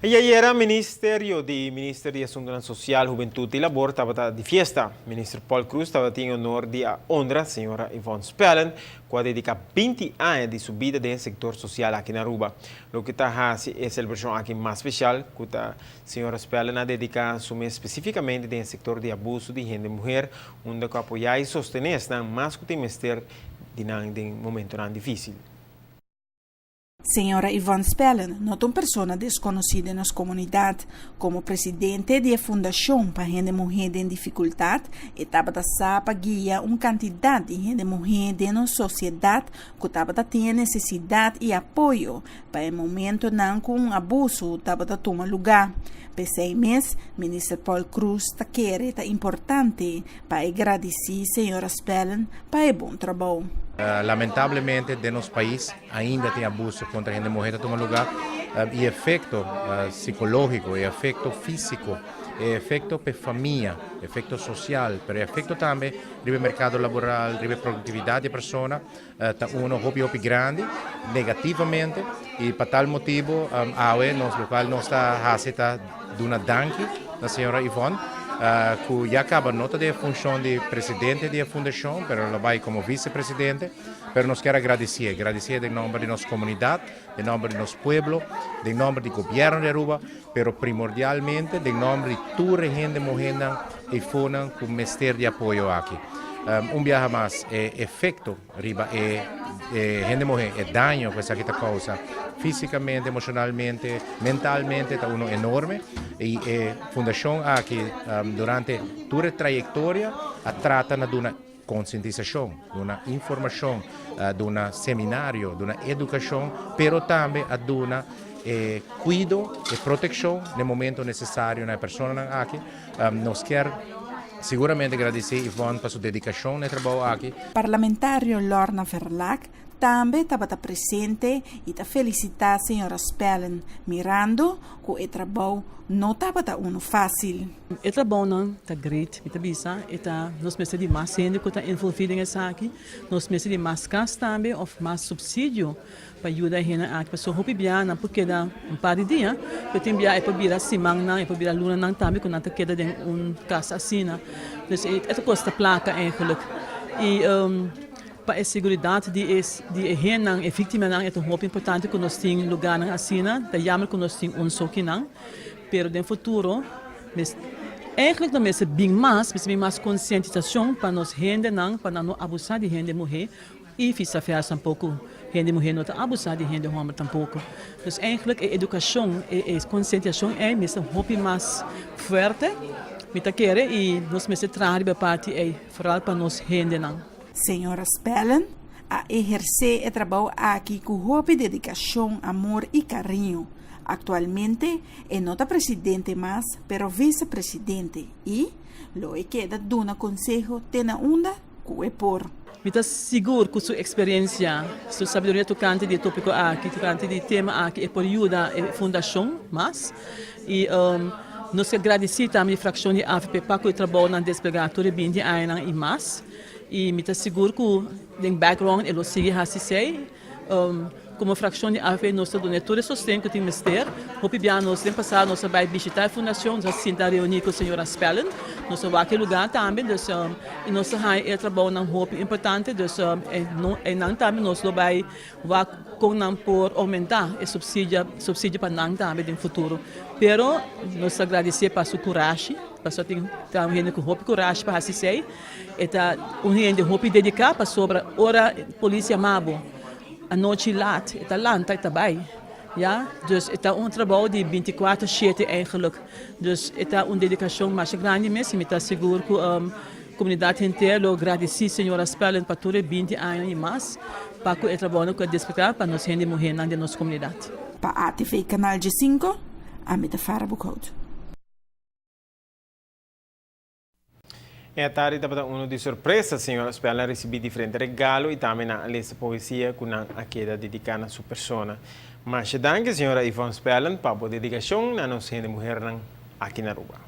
Ayer el Ministerio de Asuntos Social, Juventud y Labor estaba de fiesta. Ministro Paul Cruz estaba teniendo honor de honra, señora Yvonne Spellen, que dedica 20 años de su vida en el sector social aquí en Aruba. Lo que está haciendo es el versión aquí más especial, que la señora Spellen ha dedicado su mes específicamente en el sector de abuso de gente mujer, donde apoyar y sostener más que el ministerio en un momento tan difícil. Senhora Yvonne Spellen, não é uma pessoa desconhecida na comunidade, como presidente da Fundação para Gente Mulher em Dificuldade, estava para guiar uma quantidade de gente mulher na sociedade que estava tendo necessidade e apoio para o momento não com um abuso estava tomando lugar. Por 6 meses, o ministro Paul Cruz está querendo importante para agradecer a senhora Spellen para o bom trabalho. Lamentavelmente, no nosso país ainda tem abuso contra a gente mulher toma lugar e efeito psicológico, e efeito físico, e efeito para a família, efeito social, mas efeito também no mercado laboral, na produtividade da pessoa, está hobby grande, negativamente, e por tal motivo, no local nós está fazendo uma danke da senhora Yvonne, que já acaba nota da função de presidente da fundação, mas ela vai como vice-presidente, mas nós queremos agradecer em nome da nossa comunidade, em nome do nosso povo, em nome do governo de Aruba, mas primordialmente em nome de toda a gente mulher e fona com o Ministério de Apoio aqui. Viaje mais efeito riba gente mulher dano com essa causa fisicamente, emocionalmente, mentalmente está enorme e a fundação aqui durante toda a trajetória trata de uma conscientização, de uma informação, de um seminário, de uma educação, mas também de uma cuido e proteção no momento necessário na pessoa aqui. Nós queremos seguramente agradecer a Yvonne per sua dedicação no trabalho aqui. Parlamentário Lorna Verlac também estava presente e felicitar a senhora Spellen, mirando que o trabalho não estava fácil. O trabalho não está great, nós precisamos de mais gente que está envolvida nessa aqui, nós precisamos de mais gas também, ou mais subsídio para ajudar a gente aqui, para só biana, porque dá par de dias, eu tenho biana para virar semana, para virar luna também, quando está queda de casa assim, então custa placa eigenlijk. E para a segurança de gente e vítima é muito importante que nós temos lugar assim, é jammer que nós temos soque não, pero no futuro, eigenlijk não é bem mais conscientização para nós gente não, para não abusar de gente mulher e vice-versa um pouco, gente mulher não abusar de gente homem tampouco. Então, eigenlijk a educação e a conscientização é mesmo muito mais forte, e nós precisamos trabalhar parte vooral para nós gente não. Senhora Spellen a exercer o trabalho aqui com hobby, dedicação, amor e carinho. Atualmente é não presidente mais, pero vice-presidente e lo queda de um conselho tena onda que é por. Estou seguro que sua experiência, sua sabedoria tocante de tópico aqui, tocante de tema aqui, é por ajudar a fundação mais e nós agradecemos também a fração de AFP para o trabalho na desplegatura de 20 anos e mais. E me está seguro que o background ele sigue assim, como fração de AFP nós temos todo o sustento que temos ter. Hope bem nós temos passado nós vai visitar a fundação, nós se reunir com a senhora Spellen, nós vamos aquele lugar também, e nós temos trabalho na hope importante, não também nós vai com não por aumentar o subsídio para não também no futuro. Pero nós agradecemos para sua coragem. Pessoa tem gente com roupa coragem para assistir, e tá gente roupa dedicada para sobre hora polícia mabo a noite lá, está lá, está bem, ja, dus está trabalho de 24/7 eigenlijk, dus está dedicação mais grande mesmo, me está seguro que a comunidade inteira agradece a senhora Spellen para todos 20 anos e mais, para que o trabalho que despertar para nós gente mulher na nossa comunidade. Para a ATV Canal G5, a Metafara Bucode. E tarde estava uno di sorpresa, signora Spellen recebeu differenti regali e também a lesa poesia com a queda dedicada a sua persona. Mas danke, signora Yvonne Spellen, para a dedicação na nossa gente mulher aqui na Aruba.